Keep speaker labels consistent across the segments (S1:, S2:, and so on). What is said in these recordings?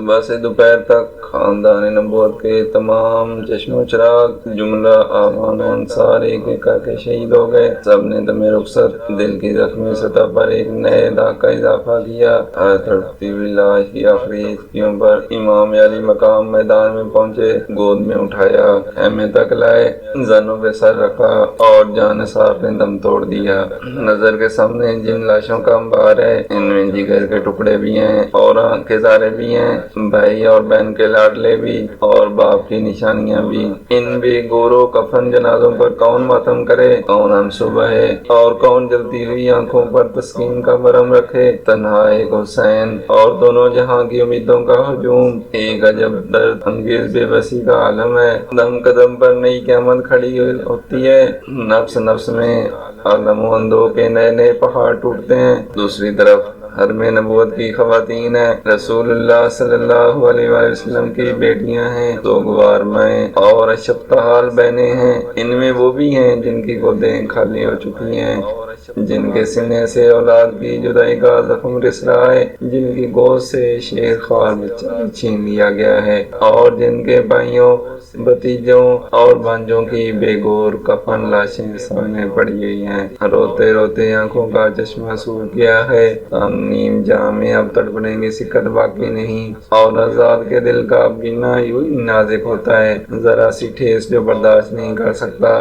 S1: صبح سے دوپہر تک خاندان نبوت کے تمام چشم و چراغ جملہ آبان و انصار ایک ایک کر کے شہید ہو گئے۔ سب نے دم رخصت دل کی زخمی سطح پر ایک نئے داغ کا اضافہ کیا۔ ہر تڑپتی ہوئی لاش کی آخری ہچکیوں پر امام علی مقام میدان میں پہنچے، گود میں اٹھایا، خیمے تک لائے، زنوں پہ سر رکھا اور جانثار نے دم توڑ دیا۔ نظر کے سامنے جن لاشوں کا انبار ہے، ان میں جگر کے ٹکڑے بھی ہیں اور آنکھ کے تارے بھی ہیں، بھائی اور بہن کے لاڈلے بھی اور باپ کی نشانیاں بھی۔ ان بے گورو کفن جنازوں پر کون ماتم کرے، کون ہمسو بہے اور کون جلتی ہوئی آنکھوں پر تسکین کا برہم رکھے۔ تنہا ایک حسین اور دونوں جہاں کی امیدوں کا ہجوم ایک عجب درد انگیز بے بسی کا عالم ہے۔ دم قدم پر نئی قیامت کھڑی ہوتی ہے، نفس نفس میں عالم و اندو کے نئے نئے پہاڑ ٹوٹتے ہیں۔ دوسری طرف حرم نبوت کی خواتین ہیں، رسول اللہ صلی اللہ علیہ وآلہ وسلم کی بیٹیاں ہیں، سوگوار مائیں اور اشفتحال بہنیں ہیں۔ ان میں وہ بھی ہیں جن کی گودیں خالی ہو چکی ہیں، جن کے سینے سے اولاد کی جدائی کا زخم رس رہا ہے، جن کی گود سے شیر خوار بچہ چھین لیا گیا ہے اور جن کے بھائیوں، بھتیجوں اور بھانجوں کی بے گور کفن لاشیں سامنے پڑی ہوئی ہیں۔ روتے روتے آنکھوں کا چشمہ سوکھ گیا ہے، نیم جہاں میں اب تڑپنے کی سکت باقی نہیں اور آزاد کے دل کا اب گرنا یوں ہی نازک ہوتا ہے، ذرا سی ٹھیس جو برداشت نہیں کر سکتا۔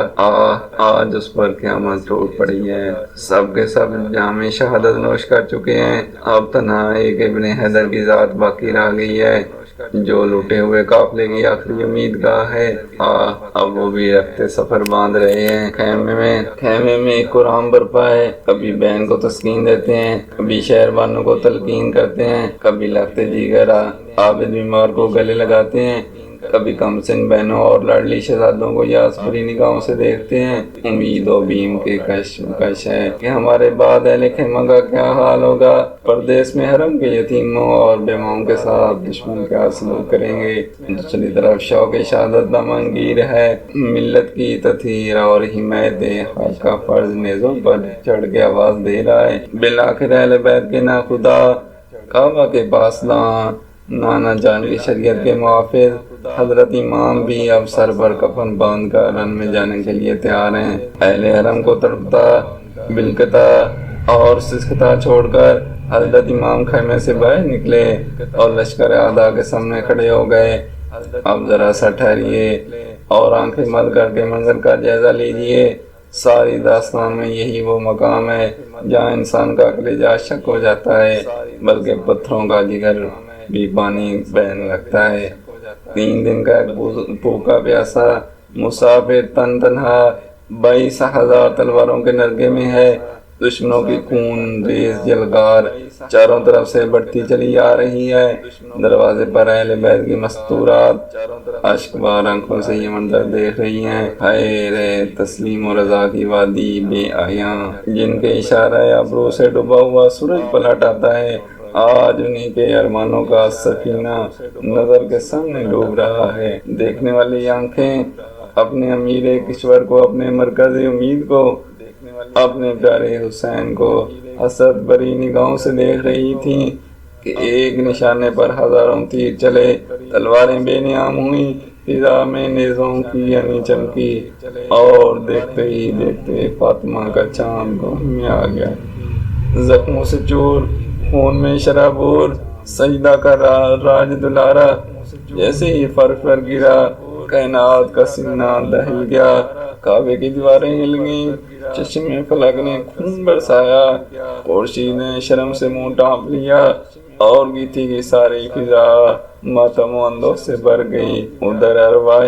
S1: آج اس پر قیامت ٹوٹ پڑی ہے، سب کے سب جام شہادت نوش کر چکے ہیں، اب تنہا ایک ابن حیدر کی ذات باقی رہ گئی ہے جو لوٹے ہوئے قافلے کی آخری امید گاہ ہے۔ اب وہ بھی رکھتے سفر باندھ رہے ہیں، خیمے میں ایک قرآن برپا ہے، کبھی بہن کو تسکین دیتے ہیں، کبھی شہر والوں کو تلقین کرتے ہیں، کبھی لگتے دیگر عابد بیمار کو گلے لگاتے ہیں، کبھی کم سن بہنوں اور لاڈلی شہزادوں کو یاس بھری نگاہوں سے دیکھتے ہیں۔ امید و بیم کے کش ہے کہ ہمارے بعد اہل خیمہ کا کیا حال ہوگا، پردیس میں حرم کے یتیموں اور بیواؤں کے ساتھ دشمن کیا سلوک کریں گے۔ دوسری طرف شوق شہادت دامن گیر ہے، ملت کی تطہیر اور حمایت حق کا فرض نیزوں پر چڑھ کے آواز دے رہا ہے۔ بالآخر اہل بیت کے ناخدا کعبہ کے پاس نانا جان کی شریعت کے محافظ حضرت امام بھی اب سر پر کفن باندھ کر رن میں جانے کے لیے تیار ہیں۔ اہل حرم کو تڑپتا، بلکتا اور سسکتا چھوڑ کر حضرت امام خیمے سے باہر نکلے اور لشکر اعداء کے سامنے کھڑے ہو گئے۔ اب ذرا سا ٹھہریے اور آنکھیں بند کر کے منظر کا جائزہ لیجئے۔ ساری داستان میں یہی وہ مقام ہے جہاں انسان کا کلیجہ شک ہو جاتا ہے، بلکہ پتھروں کا جگر بھی پانی بہنے لگتا ہے۔ 3 دن کا ایک بھوکا پیاسا مسافر تن تنہا 22,000 تلواروں کے نرگے میں ہے۔ دشمنوں کی خون ریز یلغار چاروں طرف سے بڑھتی چلی آ رہی ہے۔ دروازے پر اہل بیت کی مستورات اشک بار آنکھوں سے یہ منظر دیکھ رہی ہیں۔ ہائے رے تسلیم و رضا کی وادی بے آیاں، جن کے اشارہ ابرو سے ڈوبا ہوا سورج پلٹ آتا ہے۔ آج انہی کے ارمانوں کا سفینہ نظر کے سامنے ڈوب رہا ہے۔ دیکھنے والی آنکھیں اپنے امیر کشور کو، اپنے مرکز امید کو، اپنے پیارے حسین کو حسرت بھری نگاہوں سے دیکھ رہی تھیں کہ ایک نشانے پر ہزاروں تیر چلے، تلواریں بے نیام ہوئیں، فضا میں نیزوں کی انی چمکی اور دیکھتے ہی دیکھتے فاطمہ کا چاند گوہ میں آ گیا۔ زخموں سے چور، خون میں شرابور، سجدہ کا راج دلارا، جیسے ہی فرش پر گرا کائنات کا سینہ دہل گیا، کعبے کی دیواریں ہل گئیں، چشم فلک نے خون برسایا، خورشید نے شرم سے منہ ڈھانپ لیا اور گیتی کی ساری فضا ماتم و اندوہ سے بھر گئی۔ ادھر ارواح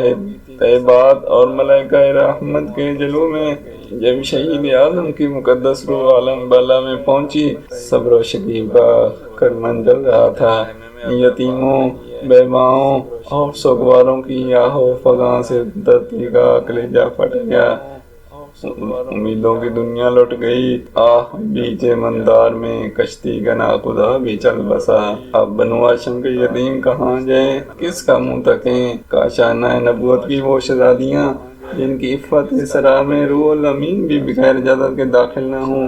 S1: طیبات اور ملائکہ رحمت کے جلوہ میں جب شہید اعظم کی مقدس روح عالم بالا میں پہنچی، صبر و شکیبہ کا منجل رہا تھا۔ یتیموں، بیواؤں اور سوگواروں کی آہ و فغاں سے دھرتی کا کلیجہ پھٹ گیا، امیدوں کی دنیا لٹ گئی۔ بیچ مندار میں کشتی کا ناخدا بھی چل بسا۔ اب بنو ہاشم کے یتیم کہاں جائیں، کس کا منہ تکیں؟ کاشانہ نبوت کی وہ شہزادیاں جن کی عفت سرا میں روح الامین بھی بغیر اجازت کے داخل نہ ہوں،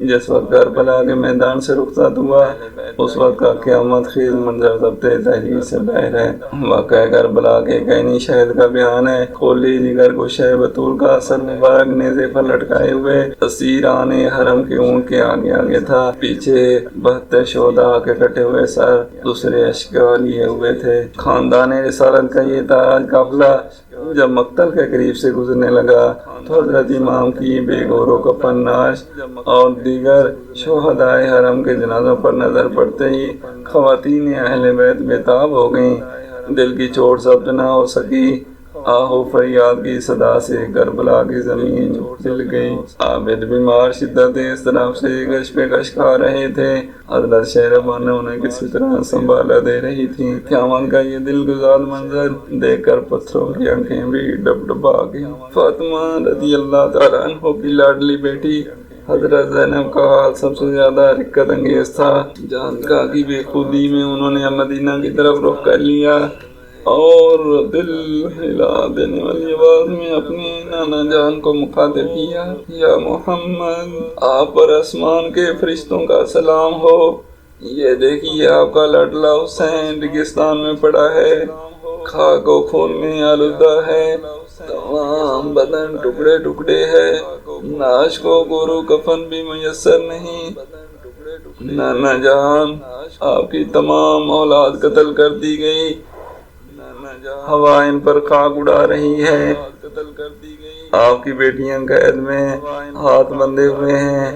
S1: جس وقت کربلا کے میدان سے رخصت ہوا اس وقت کا قیامت خیز منظر ضبط تحریر سے باہر ہے۔ واقعہ کربلا کے کینی شہد کا بیان ہے۔ کھولی جگر کو شہ بطول کا اثر مبارک نیزے پر لٹکائے ہوئے اسیران حرم کے اونٹ کے آگے آگے تھا، پیچھے 72 شہداء کے کٹے ہوئے سر دوسرے اشکا لیے ہوئے تھے۔ خاندان رسالت کا یہ تاراج قافلہ جب مقتل کے قریب سے گزرنے لگا تو حضرت امام کی بے گور و کفن ناش اور دیگر شہداء حرم کے جنازوں پر نظر پڑتے ہی خواتین اہل بیت بےتاب ہو گئیں۔ دل کی چوٹ ضبط نہ ہو سکی، آہ و فریاد کی صدا سے کربلا کی زمین ہل گئی۔ عابد بیمار شدت اضطراب سے گش پہ گش کھا رہے تھے۔ حضرت شہربان نے انہیں کسی طرح سنبھالا دے رہی تھی۔ قیامت کا یہ دل گزار منظر دیکھ کر پتھروں کی آنکھیں بھی ڈب ڈبا گئی۔ فاطمہ رضی اللہ تعالیٰ عنہ کی لاڈلی بیٹی حضرت زینب کا حال سب سے زیادہ رقت انگیز تھا۔ جان کا کی بے خودی میں انہوں نے مدینہ کی طرف رخ کر لیا اور دل ہلا دینے والی آواز میں اپنی نانا جان کو مخاطب کیا، یا محمد، آپ پر آسمان کے فرشتوں کا سلام ہو۔ یہ دیکھیے آپ کا لاڈلا حسین ریگستان میں پڑا ہے، خاک و خون میں آلودہ ہے، تمام بدن ٹکڑے ٹکڑے ہے، ناش کو گورو کفن بھی میسر نہیں۔ نانا جان، آپ کی تمام اولاد قتل کر دی گئی، ہوا ان پر خاک اڑا رہی ہے، آپ کی بیٹیاں قید میں ہاتھ بندھے ہوئے ہیں،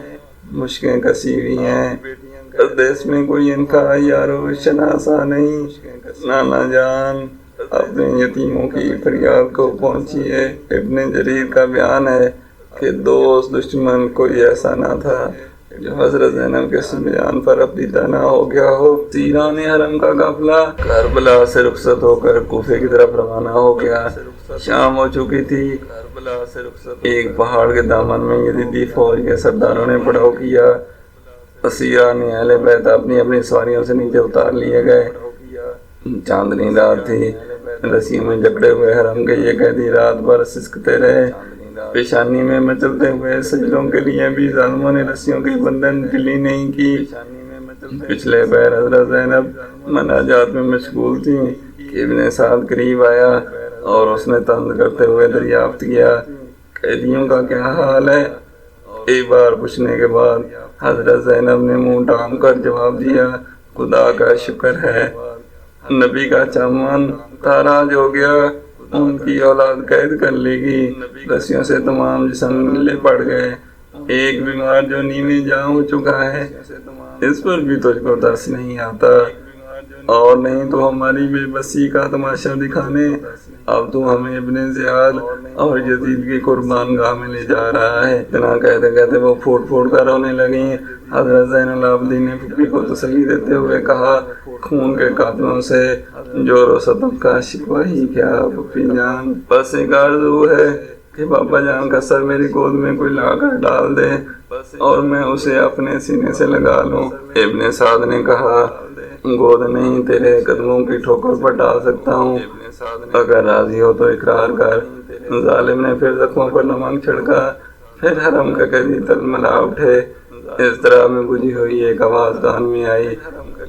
S1: مشکیں کسی ہوئی ہیں، دیس میں کوئی ان کا یارو شناسا نہیں۔ نانا جان، اپنے یتیموں کی فریاد کو پہنچیے۔ ابن جریر کا بیان ہے کہ دوست دشمن کوئی ایسا نہ تھا جو حضرت زینب کے بیان پر ابتدا نہ ہو گیا ہو۔ سیران حرم کا قافلہ کربلا سے رخصت ہو کر کوفے کی طرف روانہ ہو گیا۔ شام ہو چکی تھی۔ ایک پہاڑ کے دامن میں یزیدی فوج کے سرداروں نے پڑاؤ کیا۔ اسیران اہل بیت اپنی اپنی سواریوں سے نیچے اتار لیے گئے۔ چاندنی رات تھی، رسیوں میں جکڑے ہوئے حرم کے یہ قیدی رات بھر سسکتے رہے۔ پیشانی میں مچلتے ہوئے سجدوں کے لیے بھی ظالموں نے رسیوں کی بندن ڈھیلی نہیں کی۔ پچھلے پیر حضرت زینب مناجات میں مشغول تھیں کہ ابن سعد قریب آیا اور اس نے طنز کرتے ہوئے دریافت کیا، قیدیوں کا کیا حال ہے؟ ایک بار پوچھنے کے بعد حضرت زینب نے منہ ڈھانپ کر جواب دیا، خدا کا شکر ہے، نبی کا چمن تاراج ہو گیا، ان کی اولاد قید کر لی گئی، رسیوں سے تمام جسم ملے پڑ گئے، ایک بیمار جو نیمے جاں ہو چکا ہے، اس پر بھی تجھ کو ترس نہیں آتا، اور نہیں تو ہماری بے بسی کا تماشا دکھانے۔ اب تو ہمیں ابن زیاد اور یزید کی قربان گاہ میں لے جا رہا ہے۔ اتنا کہتے کہتے وہ پھوٹ پھوٹ کر رونے لگیں۔ حضرت زین العابدین نے پھپھی کو تسلی دیتے ہوئے کہا، خون کے قاتلوں سے جور و ستم کا شکوہ ہی کیا پھپھی جان، بس ایک آرزو ہے کہ بابا جان کا سر میری گود میں کوئی لا کر ڈال دے اور میں اسے اپنے سینے سے لگا لوں۔ ابن سعد نے کہا، گود نہیں، تیرے قدموں کی ٹھوکر پر ڈال سکتا ہوں، اگر راضی ہو تو اقرار کر۔ ظالم نے پھر زخموں پر نمک چھڑکا، پھر حرم کا قیدی تلملا اٹھے۔ اس طرح میں بجھی ہوئی ایک آواز کان میں آئی،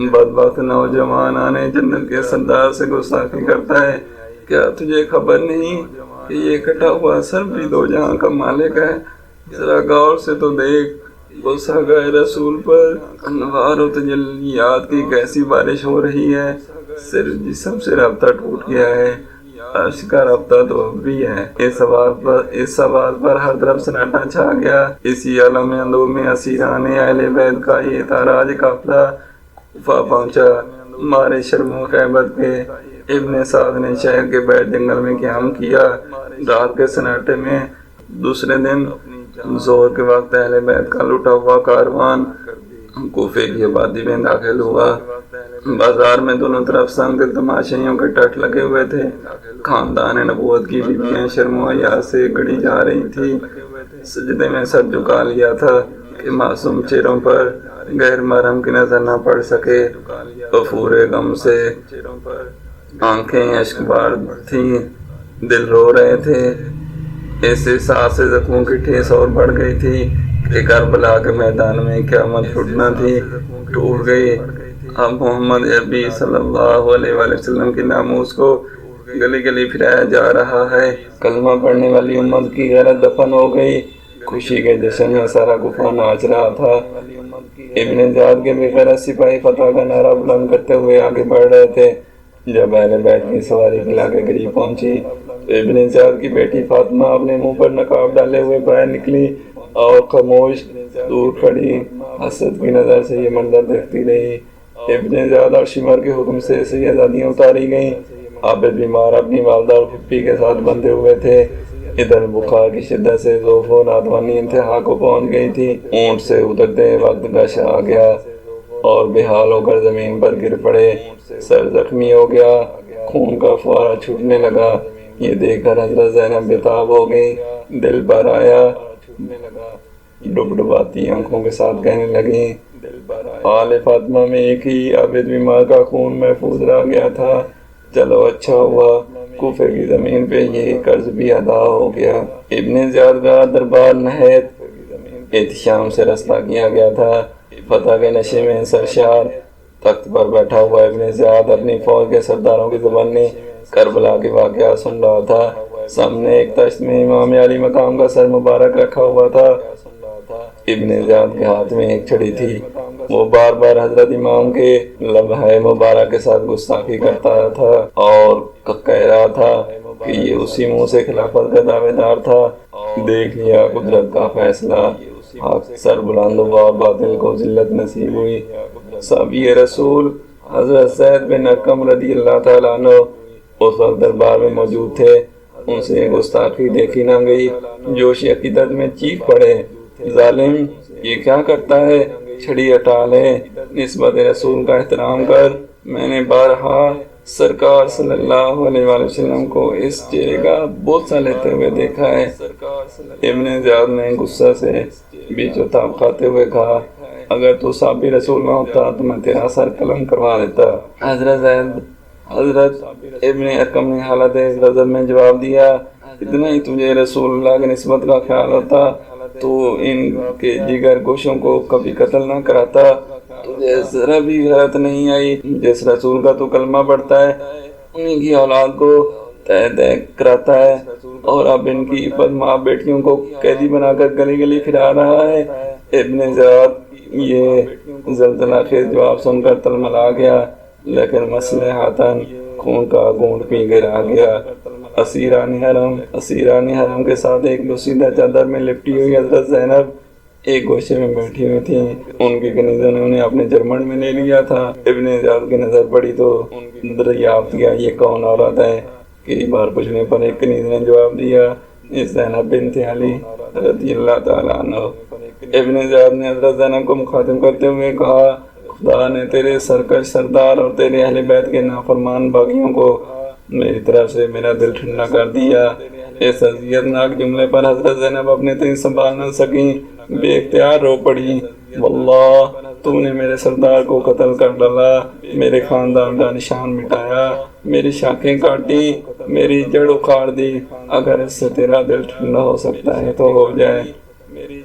S1: بدبخت نوجوان آنے جنت کے سردار سے گستاخی کرتا ہے، کیا تجھے خبر نہیں کہ یہ کٹا ہوا سر بھی دو جہاں کا مالک ہے؟ ذرا غور سے تو دیکھ، غصہ گئے رسول پر انوار و تجلیات کی کیسی بارش ہو رہی ہے، صرف جسم سے رابطہ ٹوٹ گیا ہے، عرش کا رابطہ تو اب بھی ہے۔ اس سوال پر ہر طرف سناٹا چھا گیا۔ اسی عالم اندوہ میں اسیران اہل بیت کا یہ تاراج قافلہ کوفہ پہنچا۔ مارے شرم و خیبت کے ابن سعد نے شہر کے بیت جنگل میں قیام کیا۔ رات کے سناٹے میں دوسرے دن ظہر کے وقت اہل بیت کا لٹا ہوا کاروان کوفے کی آبادی میں داخل ہوا۔ بازار میں دونوں طرف سنگ تماشائیوں کے ٹٹ لگے ہوئے تھے۔ خاندان نبوت کی بیویاں شرم و حیا سے گڑی جا رہی تھی، سجدے میں سر جھکا لیا تھا کہ معصوم چہروں پر غیر محرم کی نظر نہ پڑ سکے۔ غفور غم سے آنکھیں اشک بار تھیں، دل رو رہے تھے۔ ایسے سانس سے زخموں کی ٹھیس اور بڑھ گئی تھی کہ کربلا کے میدان میں قیامت ٹوٹنا تھی ٹوٹ گئی۔ اب محمد عربی صلی اللہ علیہ وآلہ وسلم کی ناموس کو گلی گلی پھرایا جا رہا ہے۔ کلمہ پڑھنے والی امت کی غیرت دفن ہو گئی۔ خوشی کے جشن میں سارا کوفہ ناچ رہا تھا۔ ابن زیاد کے بے غیرت سپاہی فتح کا نعرہ بلند کرتے ہوئے آگے بڑھ رہے تھے۔ جب اہل بیت کی سواری کھلا کے قریب پہنچی تو ابن زیاد کی بیٹی فاطمہ اپنے منہ پر نقاب ڈالے ہوئے باہر نکلی اور خاموش دور کھڑی حسد کی نظر سے یہ منظر دیکھتی رہی۔ ابن زیاد اور شمر کے حکم سے شہزادیاں اتاری گئیں۔ عابد بیمار اپنی والدہ اور پھپھی کے ساتھ بندھے ہوئے تھے۔ ادھر بخار کی شدت سے ذوف و ناتوانی انتہا کو پہنچ گئی تھی۔ اونٹ سے اترتے وقت غش آ گیا اور بے حال ہو کر زمین پر گر پڑے۔ سر زخمی ہو گیا، خون کا فوارہ چھوٹنے لگا۔ یہ دیکھ کر حضرت زینب بے-تاب ہو گئی، دل بھر آیا۔ ڈبڈباتی آنکھوں کے ساتھ کہنے لگیں، آل فاطمہ میں ایک ہی عابد بیمار کا خون محفوظ رہ گیا تھا، چلو اچھا ہوا کوفے کی زمین پہ یہ قرض بھی ادا ہو گیا۔ ابن زیاد کا دربار نہایت احتشام سے رستا کیا گیا تھا۔ فتح کے نشے میں سرشار تخت پر بیٹھا ہوا ابن زیاد اپنی فوج کے سرداروں کی زبانی کربلا کے واقعات سن رہا تھا۔ سامنے ایک تشت میں امام علی مقام کا سر مبارک رکھا ہوا تھا۔ ابن زیاد کے ہاتھ میں ایک چھڑی تھی۔ وہ بار بار حضرت امام کے لمحہ مبارک کے ساتھ گستاخی کرتا تھا اور کہہ رہا تھا کہ یہ اسی منہ سے خلافت کا دعوے دار تھا۔ دیکھ لیا قدرت کا فیصلہ، حق سر بلند ہوا اور باطل کو ذلت نصیب ہوئی۔ صحابی رسول حضرت زید بن ارقم رضی اللہ تعالیٰ عنہ اس وقت دربار میں موجود تھے۔ ان سے گستاخی دیکھی نہ گئی۔ جوش عقیدت میں چیخ پڑے، ظالم یہ کیا کرتا ہے، چھڑی ہٹا لے، نسبت رسول کا احترام کر۔ میں نے بارہا سرکار صلی اللہ علیہ وآلہ وسلم کو اس چہرے کا بوسہ لیتے ہوئے دیکھا ہے۔ ابن زیاد نے غصہ سے بیچ و تاب کھاتے ہوئے کہا، اگر تو صحابی رسول نہ ہوتا تو میں تیرا سر قلم کروا دیتا۔ حضرت ابن ارقم نے حالت غضب میں جواب دیا، اتنا ہی تجھے رسول اللہ کی نسبت کا خیال ہوتا تو ان کے جگر گوشوں کو کبھی قتل نہ کراتا۔ تجھے ذرا بھی غیرت نہیں آئی، جس رسول کا تو کلمہ پڑھتا ہے انہی کی اولاد کو تہ تہ کراتا ہے، اور اب ان کی عفت ماں بیٹیوں کو قیدی بنا کر گلی گلی پھرا رہا ہے۔ ابن زیاد یہ زلزلہ خیز جواب سن کر تلملا گیا، لیکن مصلحتاً خون کا گھونٹ پی کر آ گیا۔ اسیران حرم کے ساتھ ایک بوسیدہ چادر میں لپٹی ہوئی حضرت زینب ایک گوشے میں بیٹھی ہوئی تھی۔ ان کی کنیزوں نے انہیں اپنے جرمن میں لے لیا تھا۔ ابن زیاد کی نظر پڑی تو دریافت کیا یہ کون عورت ہے۔ کئی بار پوچھنے پر ایک کنیز نے جواب دیا، یہ زینب بنت علی رضی اللہ تعالیٰ عنہ۔ ابن زیاد نے حضرت زینب کو مخاطب کرتے ہوئے کہا، خدا نے تیرے سرکش سردار اور تیرے اہل بیت کے نافرمان باغیوں کو میری طرف سے میرا دل ٹھنڈا کر دیا۔ اس اذیتناک جملے پر حضرت زینب اپنے تئیں سنبھال نہ سکیں، بے اختیار رو پڑی، واللہ تو نے میرے سردار کو قتل کر ڈالا، میرے خاندان کا نشان مٹایا، میری شاخیں کاٹی، میری جڑ اکھاڑ دی، اگر اس سے تیرا دل ٹھنڈا ہو سکتا ہے تو ہو جائے۔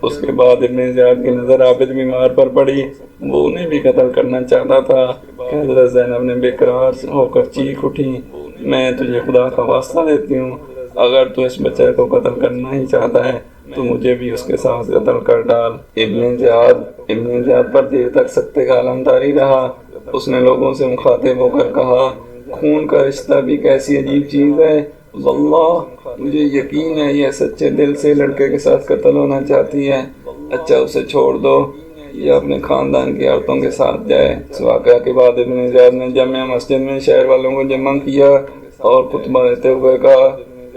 S1: اس کے بعد ابن زیاد کی نظر عابد بیمار پر پڑی، وہ انہیں بھی قتل کرنا چاہتا تھا کہ حضرت زینب نے بے قرار ہو کر چیخ اٹھی، میں تجھے خدا کا واسطہ دیتی ہوں، اگر تو اس بچے کو قتل کرنا ہی چاہتا ہے تو مجھے بھی اس کے ساتھ قتل کر ڈال۔ ابن زیاد پر دیر تک سکتے کا عالم طاری رہا۔ اس نے لوگوں سے مخاطب ہو کر کہا، خون کا رشتہ بھی کیسی عجیب چیز ہے، واللہ مجھے یقین ہے یہ سچے دل سے لڑکے کے ساتھ قتل ہونا چاہتی ہے، اچھا اسے چھوڑ دو، یہ اپنے خاندان کی عورتوں کے ساتھ جائے۔ اس واقعہ کے بعد ابن زیاد نے جامع مسجد میں شہر والوں کو جمع کیا اور خطبہ دیتے ہوئے کہا،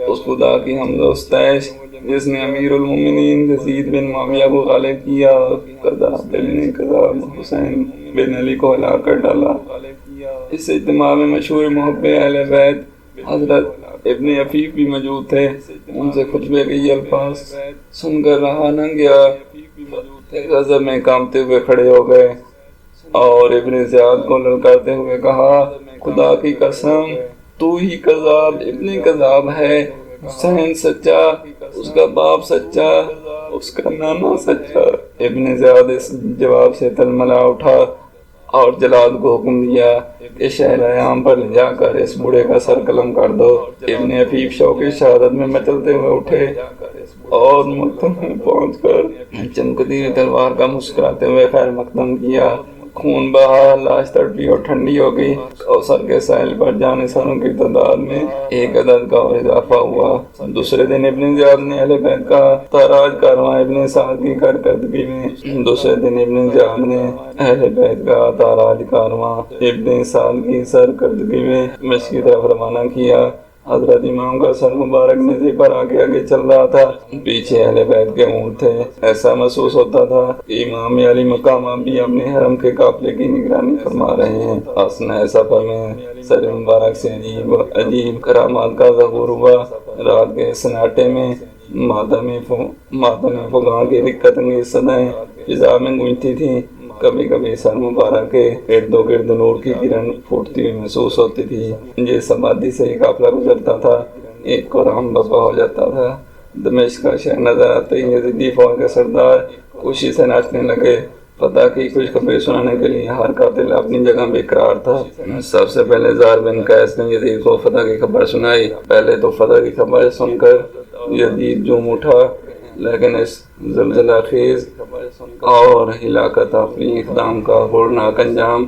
S1: اس خدا کی حمد و ستائش جس نے امیر المومنین یزید بن معاویہ کو غالب کیا اور قذاب حسین بن علی کو ہلاک کر ڈالا۔ اس اجتماع میں مشہور محب اہل بیت حضرت ابن عفیف بھی موجود تھے۔ ان سے خطبے کے یہ الفاظ سن کر رہا نہ گیا، غضب میں کانپتے ہوئے کھڑے ہو گئے اور ابن زیاد کو للکارتے ہوئے کہا، خدا کی قسم تو ہی کذاب ابن کذاب ہے، حسین سچا، اس کا باپ سچا، اس کا نانا سچا۔ ابن زیاد اس جواب سے تلملا اٹھا اور جلاد کو حکم دیا کہ شہر عام پر لے جا کر اس بوڑھے کا سر قلم کر دو۔ ابن عفیف شوق شہادت میں مچلتے ہوئے اٹھے اور مقدم میں پہنچ کر چمکتی ہوئی تلوار کا مسکراتے ہوئے خیر مقدم کیا۔ خون بہا، لاش تڑپی اور ٹھنڈی ہو گئی۔ کوثر کے ساحل پر جانے ساروں کی تعداد میں ایک عدد کا اور اضافہ ہوا۔ دوسرے دن ابن زیاد نے اہل بیت کا تاراج کارواں ابن سعد کی کارکردگی میں مشق کی طرف روانہ کیا۔ حضرت امام کا سر مبارک نیزے پر آگے آگے چل رہا تھا، پیچھے اہل بیت کے اونٹ تھے۔ ایسا محسوس ہوتا تھا کہ امام علی مقام بھی اپنے حرم کے قافلے کی نگرانی فرما رہے ہیں۔ اثناء سفر میں سر مبارک سے عجیب کرامات کا ظہور ہوا۔ رات کے سناٹے میں ماتم فغاں کی دقت انگیز صدائیں فضا میں گونجتی تھیں۔ کبھی کبھی سر مبارک کے ارد و گرد نور کی کرن پھوٹتی ہوئی محسوس ہوتی تھی۔ جس آبادی سے ایک قافلہ گزرتا تھا ایک قرآن بپا ہو جاتا تھا۔ دمشق کا شہر نظر آتے ہی یزیدی فوج کے سردار خوشی سے ناچنے لگے۔ فتح کی خوشخبری سنانے کے لیے ہر قاتل اپنی جگہ بے قرار تھا۔ سب سے پہلے زار بن قیس نے یزید کو فتح کی خبر سنائی۔ پہلے تو فتح کی خبر سن کر یزید جھوم اٹھا، لیکن اس زلزلہ خیز اور ہلاکت آفرین اقدام کا ہولناک انجام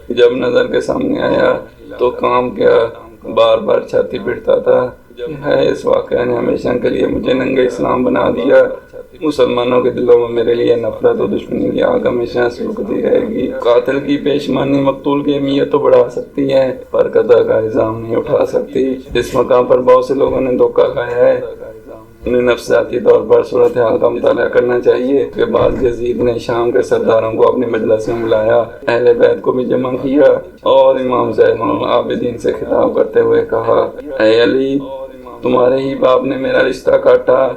S1: جب نظر کے سامنے آیا تو کام کیا بار بار چھاتی پٹتا تھا کہ ہے اس واقعہ نے ہمیشہ کے لیے مجھے ننگے اسلام بنا دیا۔ مسلمانوں کے دلوں میں میرے لیے نفرت و دشمنی کی آگ ہمیشہ سلگتی رہے گی۔ قاتل کی پیشمانی مقتول کی اہمیت تو بڑھا سکتی ہے پر قتل کا الزام نہیں اٹھا سکتی۔ اس مقام پر بہت سے لوگوں نے دھوکہ کھایا ہے۔ انہیں نفسیاتی طور پر صورتحال کا مطالعہ کرنا چاہیے۔ کے بعد یزید نے شام کے سرداروں کو اپنی مجلس میں بلایا، اہل بیت کو بھی جمع کیا اور امام زین العابدین سے خطاب کرتے ہوئے کہا، اے علی، تمہارے ہی باپ نے میرا رشتہ کاٹا،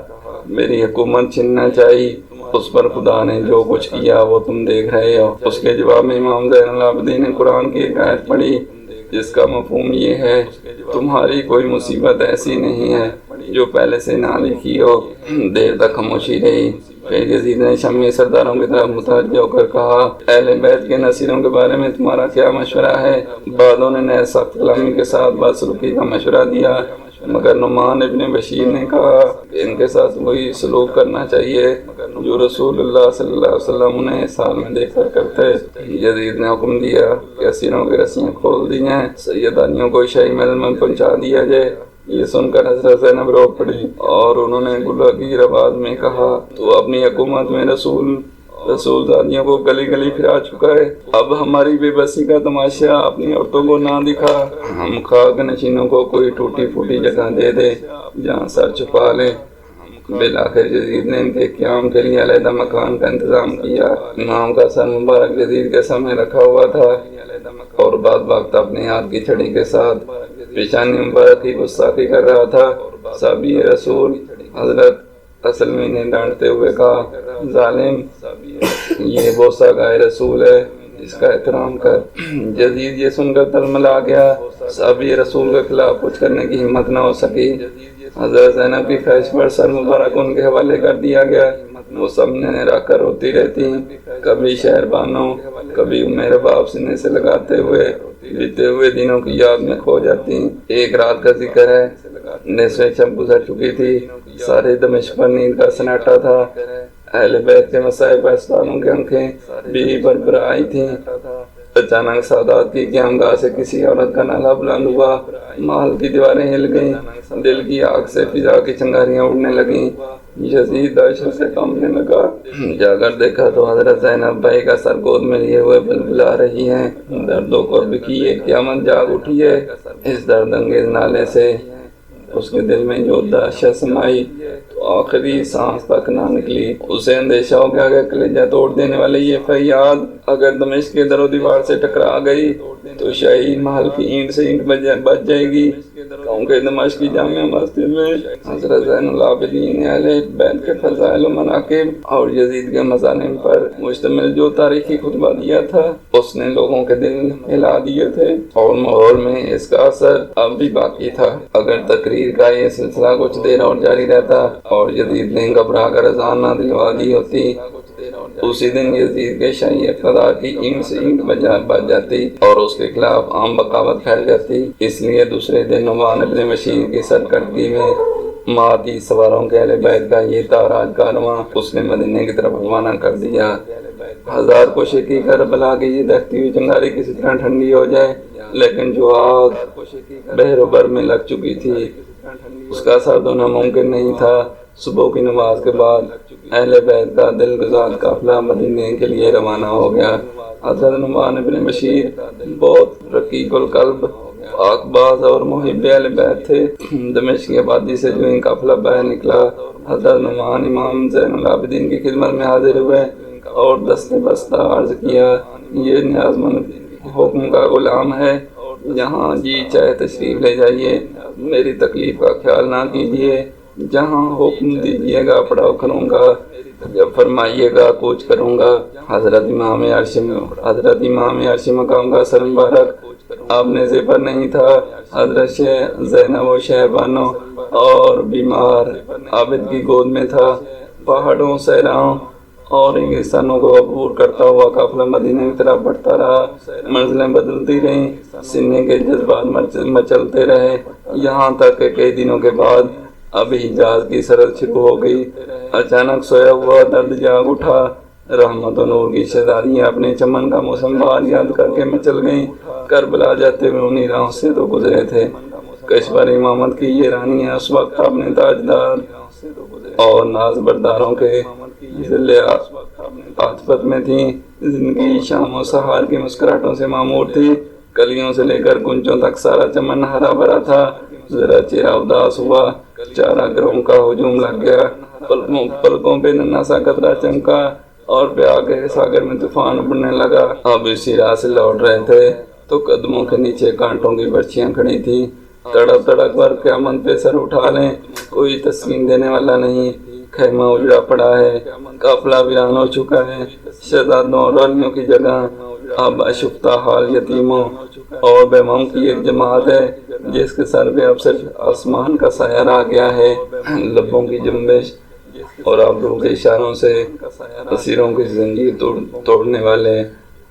S1: میری حکومت چھیننا چاہیے، اس پر خدا نے جو کچھ کیا وہ تم دیکھ رہے ہو۔ اس کے جواب میں امام زین العابدین نے قرآن کی ایک آیت پڑھی جس کا مفہوم یہ ہے، تمہاری کوئی مصیبت ایسی نہیں ہے جو پہلے سے نہ لکھی ہو۔ دیر تک خاموشی رہی، پھر یزید نے شامی سرداروں کی طرف متوجہ ہو کر کہا، اہل بیت کے نصیروں کے بارے میں تمہارا کیا مشورہ ہے؟ بعضوں نے نئے سخت کلامی کے ساتھ بدسلوکی کا مشورہ دیا، مگر نعمان ابن بشیر نے کہا کہ ان کے ساتھ وہی سلوک کرنا چاہیے جو رسول اللہ صلی اللہ علیہ وسلم انہیں سال میں دیکھ کر کرتے۔ یزید نے حکم دیا کہ اسیروں کی رسیاں کھول دی جائیں، سیدانیوں کو شاہی محل میں پہنچا دیا جائے۔ یہ سن کر حضرت زینب رو پڑی اور انہوں نے گلگیر آواز میں کہا، تو اپنی حکومت میں رسول زادیوں کو گلی گلی پھرا چکا ہے، اب ہماری بے بسی کا تماشا اپنی عورتوں کو نہ دکھا، ہم خاک نشینوں کو کوئی ٹوٹی پھوٹی جگہ دے دے جہاں سر چھپا لیں۔ بالآخر یزید نے ان کے قیام کے لیے علیحدہ مکان کا انتظام کیا۔ امام کا سر مبارک یزید کے سامنے رکھا ہوا تھا اور بعد وقت اپنے ہاتھ کی چھڑی کے ساتھ پیشانی مبارک کی گستاخی کر رہا تھا۔ صحابی رسول حضرت اسلمی نے ڈانٹتے ہوئے کہا، ظالم، یہ بوسہ گائے رسول ہے، اس کا احترام کر۔ یزید یہ سن کر تلملا گیا، صحابی رسول کے خلاف کچھ کرنے کی ہمت نہ ہو سکی۔ حضرت زینب کی خواہش پر سر مبارک ان کے حوالے کر دیا گیا۔ وہ سامنے رکھ کر روتی رہتی، کبھی شہر بانوں، کبھی میرے باپ سینے سے لگاتے ہوئے بیتے ہوئے دنوں کی یاد میں کھو جاتی۔ ایک رات کا ذکر ہے، نصف شب گزر چکی تھی، سارے دمشق پر نیند کا سناٹا تھا۔ اہل بیت کے مصائب پرستانوں کی آنکھیں بھی بھر آئی تھیں۔ اچانک سادات کی قیامگاہ سے کسی عورت کا نالہ بلند ہوا، محل کی دیواریں ہل گئیں، دل کی آگ سے فضا کی چنگاریاں اڑنے لگیں۔ یزید دہشت سے کانپنے لگا، جا کر دیکھا تو حضرت زینب بھائی کا سر گود میں لیے ہوئے بلبلا رہی ہیں۔ درد و کرب کی ایک قیامت جاگ اٹھی ہے۔ اس درد انگیز نالے سے اس کے دل میں جو دہشت سمائی تو آخری سانس تک نہ نکلی۔ اسے اندیشہ ہو گیا کہ کلیجہ توڑ دینے والی یہ فریاد اگر دمشق کے در و دیوار سے ٹکرا گئی تو شاہی محل کی اینٹ سے اینٹ بچ جائے گی، کیونکہ دمشق کی جامع مسجد میں حضرت زین العابدین اہل بیت کے فضائل و مناقب اور یزید کے مظالم پر مشتمل جو تاریخی خطبہ دیا تھا اس نے لوگوں کے دل ہلا دیے تھے، اور ماحول میں اس کا اثر اب بھی باقی تھا۔ اگر تقریر کا یہ سلسلہ کچھ دیر اور جاری رہتا اور یزید نے گھبرا کر اذان نہ دلوا دی ہوتی، اسی دن یزید کے شاہی اقتدار کی اینٹ سے اینٹ بچ جاتی اور اس کے خلاف عام بغاوت پھیل جاتی۔ اس لیے دوسرے دن نعمان ابن بشیر کی سرکردگی میں مادی سواروں کے اہل بیت کا یہ تاراج کارواں اس نے مدینے کی طرف روانہ کر دیا۔ ہزار کوشش کی کربلا کی یہ دہتی ہوئی چنگاری کسی طرح ٹھنڈی ہو جائے، لیکن جو آگ بحر و بر میں لگ چکی تھی اس کا سرد ہونا ممکن نہیں تھا۔ صبح کی نماز کے بعد اہل بیت کا دلگزار قافلہ مدینے کے لیے روانہ ہو گیا۔ حضرت نعمان ابن بشیر بہت رقیق القلب، پاک باز اور محب اہل بیت تھے۔ دمشق کی آبادی سے جو ان قافلہ باہر نکلا، حضرت نعمان امام زین العابدین کی خدمت میں حاضر ہوئے اور دست بستہ عرض کیا، یہ نیاز مند حکم کا غلام ہے، جہاں جی چاہے تشریف لے جائیے، میری تکلیف کا خیال نہ کیجیے، جہاں حکم دیجیے گا پڑاؤ کروں گا، جب فرمائیے گا کوچ کروں گا۔ حضرت امام عرش مقام کا سر مبارک آپ نے زیور نہیں تھا، حضرت شیخ زینب و شہبانوں اور بیمار عابد کی گود میں تھا۔ پہاڑوں، صحراؤں اور ریگستانوں کو عبور کرتا ہوا قافلہ مدینے کی طرف بڑھتا رہا۔ منزلیں بدلتی رہیں، سینے کے جذبات مچلتے رہے، یہاں تک کہ کئی دنوں کے بعد اب حجاز کی سرحد شروع ہو گئی۔ اچانک سویا ہوا درد جاگ اٹھا۔ رحمت و نور کی شہزادیاں اپنے چمن کا موسم بہار یاد کر کے مچل گئیں۔ کربلا جاتے ہوئے انہی راہوں سے تو گزرے تھے۔ کشور امامت کی یہ رانیاں اس وقت اپنے تاجدار اور ناز برداروں کے ذل عاطفت میں تھیں، زندگی شام و سحار کی مسکراہٹوں سے معمور تھی۔ کلیوں سے لے کر کنچوں تک سارا چمن ہرا بھرا تھا۔ ذرا چہرہ اداس ہوا، چارہ گروہوں کا ہجوم لگ گیا، پلکوں پہ ننھا سا قطرہ چمکا اور پیاہ کے ساگر میں طوفان اڑنے لگا۔ اب اسی راہ سے لوٹ رہے تھے تو قدموں کے نیچے کانٹوں کی برچیاں کھڑی تھیں۔ تڑپ تڑپ کر قیامت پہ سر اٹھا لیں، کوئی تسکین دینے والا نہیں۔ خیمہ اجڑا پڑا ہے، قافلہ ویران ہو چکا ہے، شہزادوں اور رالیوں کی جگہ اب اشفتہ حال یتیموں اور بیواؤں کی ایک جماعت ہے جس کے سر پہ اب صرف آسمان کا سایہ رہ گیا ہے۔ لبوں کی جنبش اور ابرو کے اشاروں سے اسیروں کی زنجیر توڑنے والے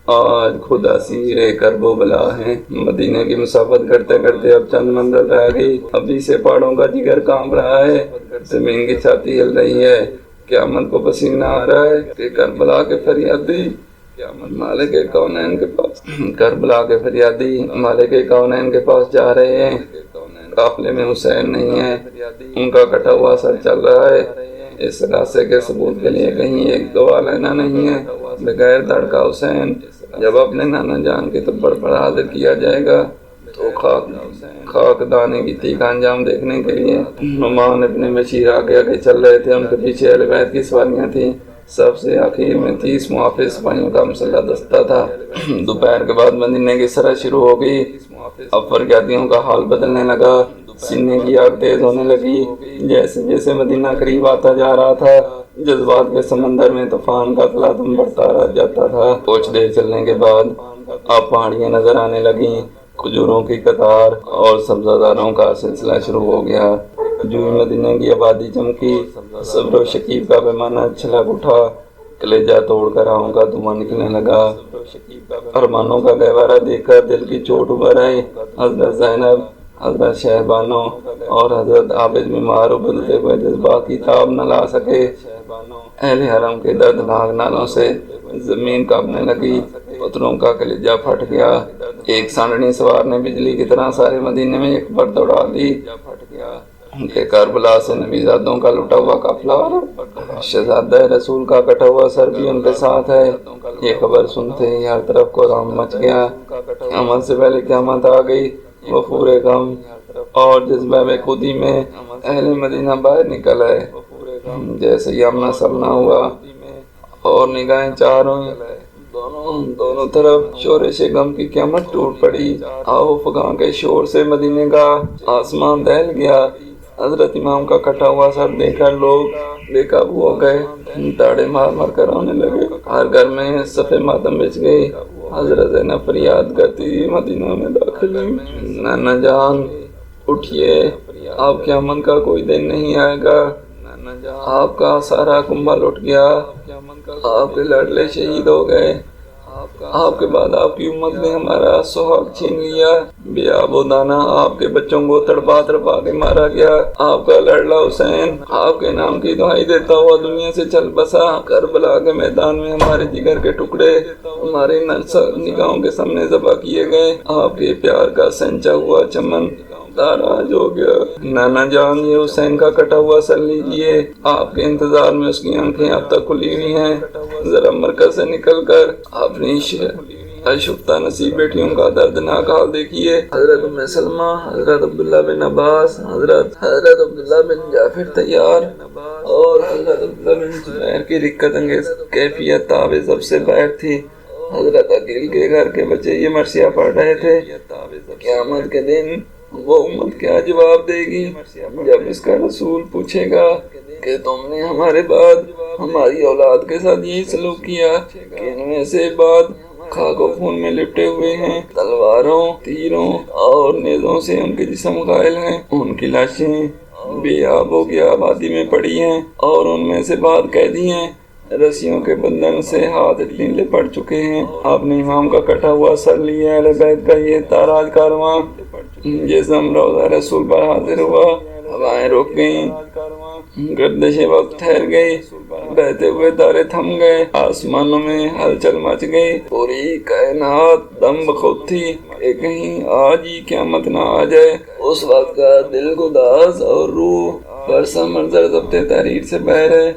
S1: آج خود اسیر کرب و بلا ہیں۔ مدینے کی مسافت کرتے کرتے اب چند منزل رہ گئی۔ ابھی سے پہاڑوں کا جگر کانپ رہا ہے، زمین کی چھاتی ہل رہی ہے، قیامت کو پسینہ آ رہا ہے کہ کربلا کے فریادی مالک کونین کے پاس مالک کونین کے پاس جا رہے ہیں۔ قافلے میں حسین نہیں ہے، ان کا کٹا ہوا سر چل رہا ہے۔ اس راستے کے ثبوت کے لیے کہیں ایک گواہ لینا نہیں ہے۔ بغیر دھڑکا حسین جب اپنے نانا جان کی تبڑ پر حاضر کیا جائے گا تو خاک دانے کی تیغ انجام دیکھنے کے لیے نعمان ابن بشیر آگے آگے چل رہے تھے۔ ان کے پیچھے اہل بیت کی سواریاں تھیں۔ سب سے آخر میں 30 محافظ سپاہیوں کا مسلح دستہ تھا۔ دوپہر کے بعد مدینے کی سرحد شروع ہو گئی۔ اب فریادیوں کا حال بدلنے لگا، سینے کی آگ تیز ہونے لگی۔ جیسے جیسے مدینہ قریب آتا جا رہا تھا، جذبات کے سمندر میں طوفان کا تلاطم بڑھتا جاتا تھا۔ کچھ دیر چلنے کے بعد اب پہاڑیاں نظر آنے لگیں، کھجوروں کی قطار اور سبزہ زاروں کا سلسلہ شروع ہو گیا۔ جو مدینہ کی آبادی چمکی، صبر و شکیب کا پیمانہ چھلک اٹھا، کلیجہ توڑ کر آہوں کا دھواں نکلنے لگا۔ ارمانوں کا گہوارہ دیکھ کر دل کی چوٹ ابھر آئی۔ حضرت زینب، حضرت شہبانوں اور حضرت عابد بیمار ابلتے ہوئے جذبات کی تاب نہ لا سکے۔ اہل حرم کے دردناک نالوں سے زمین کانپنے لگی، پتھروں کا کلیجہ پھٹ گیا۔ ایک سانڈنی سوار نے بجلی کی طرح سارے مدینے میں ایک بار دوڑا دی کہ کربلا سے نبیزادوں کا لٹا ہوا قافلہ اور شہزادہ رسول کا کٹا ہوا سر بھی ان کے ساتھ ہے۔ یہ خبر سنتے ہی ہر طرف کوہرام مچ گیا۔ قیامت سے پہلے قیامت آ گئی۔ وفور غم اور جذبہ بے خودی میں اہل مدینہ باہر نکل آئے۔ جیسے ہی آمنا سامنا ہوا اور نگاہیں چاروں دونوں طرف شورش غم کی قیامت ٹوٹ پڑی۔ آہو فغاں کے شور سے مدینے کا آسمان دہل گیا۔ حضرت امام کا کٹا ہوا سر دیکھ کر لوگ بے قابو ہو گئے، تاڑے مار مار کر رونے لگے۔ ہر گھر میں صفِ ماتم بچ گئی۔ حضرت زینب فریاد کرتی مدینہ میں داخل ہوئی، نانا جان اٹھئے، آپ قیامت کا کوئی دن نہیں آئے گا، آپ کا سارا کنبہ لٹ گیا، آپ کے لاڈلے شہید ہو گئے، آپ کے بعد آپ کی امت نے ہمارا سہاگ چھین لیا، بے آب و دانہ آپ کے بچوں کو تڑپا تڑپا کے مارا گیا، آپ کا لاڈلا حسین آپ کے نام کی دعائی دیتا ہوا دنیا سے چل بسا، کربلا کے میدان میں ہمارے جگر کے ٹکڑے ہماری نگاہوں کے سامنے ذبح کیے گئے، آپ کے پیار کا سینچا ہوا چمن تاراج ہو گیا۔ نانا جان یہ حسین کا کٹا ہوا سر لیجئے، آپ کے انتظار میں اس کی آنکھیں اب تک کھلی ہوئی ہیں، ذرا مرکز سے نکل کر اپنی اشفتہ نصیب بیٹیوں کا دردناک حال دیکھیے۔ حضرت ام سلمہ، حضرت عبداللہ بن عباس، حضرت عبداللہ بن جعفر طیار اور حضرت عبداللہ بن زبیر کی رقت انگیز کیفیت تاب ضبط سے باہر تھی۔ حضرت عقیل کے گھر کے بچے یہ مرثیہ پڑھ رہے تھے، قیامت کے دن وہ امت کیا جواب دے گی جب اس کا رسول پوچھے گا کہ تم نے ہمارے بعد ہماری اولاد کے ساتھ یہی سلوک کیا کہ ان میں سے بعد خاک و خون میں لپٹے ہوئے ہیں، تلواروں، تیروں اور نیزوں سے ان کے جسم غائل ہیں، ان کی لاشیں بے آب و گیا آبادی میں پڑی ہیں اور ان میں سے بعد قیدی ہیں، رسیوں کے بندھن سے ہاتھ ڈھیلے پڑ چکے ہیں۔ آپ نے امام کا کٹا ہوا سر لیا، اہل بیت کا یہ تاراج کارواں جسم روضہ رسول پر حاضر ہوا، ہوائیں رک گئیں، گردش وقت ٹھہر گئی، بہتے ہوئے تارے تھم گئے، آسمانوں میں ہلچل مچ گئی، پوری کائنات دم بخود تھی کہ کہیں آج ہی قیامت نہ آ جائے۔ اس وقت کا دل گداز اور روح برسا منظر ضبط تحریر سے باہر ہے،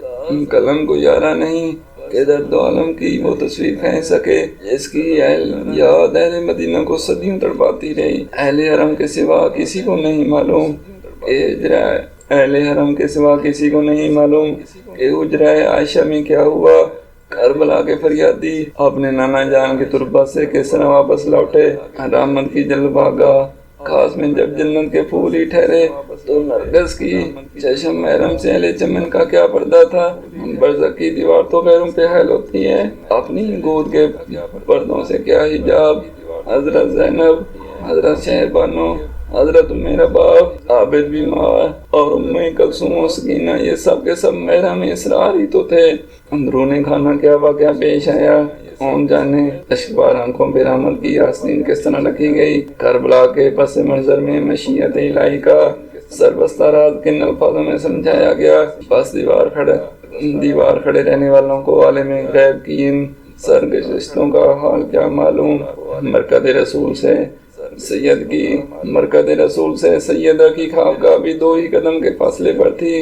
S1: قلم کو یارہ نہیں کہ درد و عالم کی وہ تصویر پھینک سکے جس کی یاد اہل مدینہ کو صدیوں تڑپاتی رہی۔ اہل حرم کے سوا کسی کو نہیں معلوم کہ حجرہ عائشہ میں کیا ہوا۔ کربلا کے فریادی اپنے نانا جان کی تربت سے کس طرح واپس لوٹے۔ رحمت کی جلوہ خاص میں جب جنت کے پھول ہی ٹھہرے تو نرگس کی چشم محرم سے اہل چمن کا کیا پردہ تھا۔ برزخ کی دیوار تو غیروں پہ حائل ہوتی ہے، اپنی گود کے پردوں سے کیا حجاب۔ حضرت زینب، حضرت شہربانو، حضرت میرا باپ عابد بیمار اور ام کلثوم و سکینہ یہ سب کے سب محرم اسرار ہی تو تھے۔ اندرون کھانا کیا واقعہ پیش آیا کون جانے، اشکبار آنکھوں پہ رحمت کی آستین کس طرح رکھی گئی۔ کربلا کے پس منظر میں مشیت الہی کا سربستہ راز کن الفاظوں میں سمجھایا گیا۔ بس دیوار کھڑے رہنے والوں کو عالم غیب کی ان سرگزشتوں کا حال کیا معلوم۔ مرکز رسول سے سیدہ کی خوابگاہ بھی 2 ہی قدم کے فاصلے پر تھی۔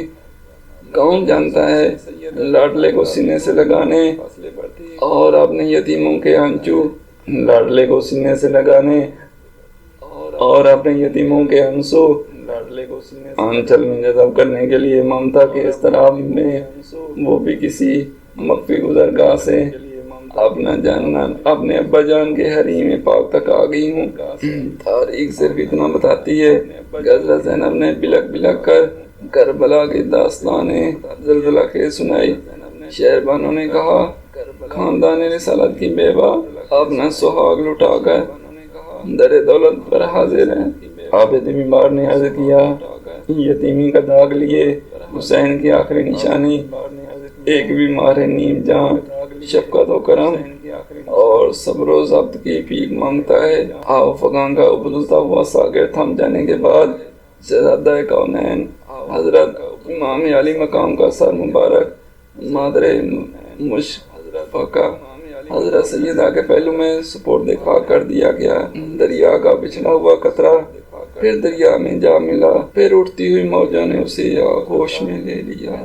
S1: کون جانتا ہے لاڈلے کو سینے سے لگانے اور اپنے یتیموں کے ہنسو آنچل میں جذب کرنے کے لیے ممتا کے اضطراب میں وہ بھی کسی مخفی گزرگاہ سے اپنے ابا جان کے حریم پاک تک آ گئی ہوں۔ تاریخ صرف اتنا بتاتی ہے کہ حضرت زینب نے بلک بلک کر کربلا کی داستانیں زلزلہ خیز سنائی۔ شہربانوں نے کہا خاندان رسالت کی بیوہ اپنا سہاگ لٹا کر در دولت پر حاضر ہے۔ عابد بیمار نے عرض کیا یتیمی کا داغ لیے حسین کی آخری نشانی ایک بیمار نیم جان شفقت و کرم اور صبر و ضبط کی بھیک مانگتا ہے۔ آو فغاں کا ابلتا ہوا ساگر تھم جانے کے بعد شہزادہ کونین حضرت امام علی مقام کا سر مبارک مادر مشفقہ حضرت سیدہ کے پہلو میں سپرد خاک کر دیا گیا۔ دریا کا بچھڑا ہوا قطرہ پھر دریا میں جا ملا، پھر اٹھتی ہوئی موجوں نے اسے آغوش میں لے لیا۔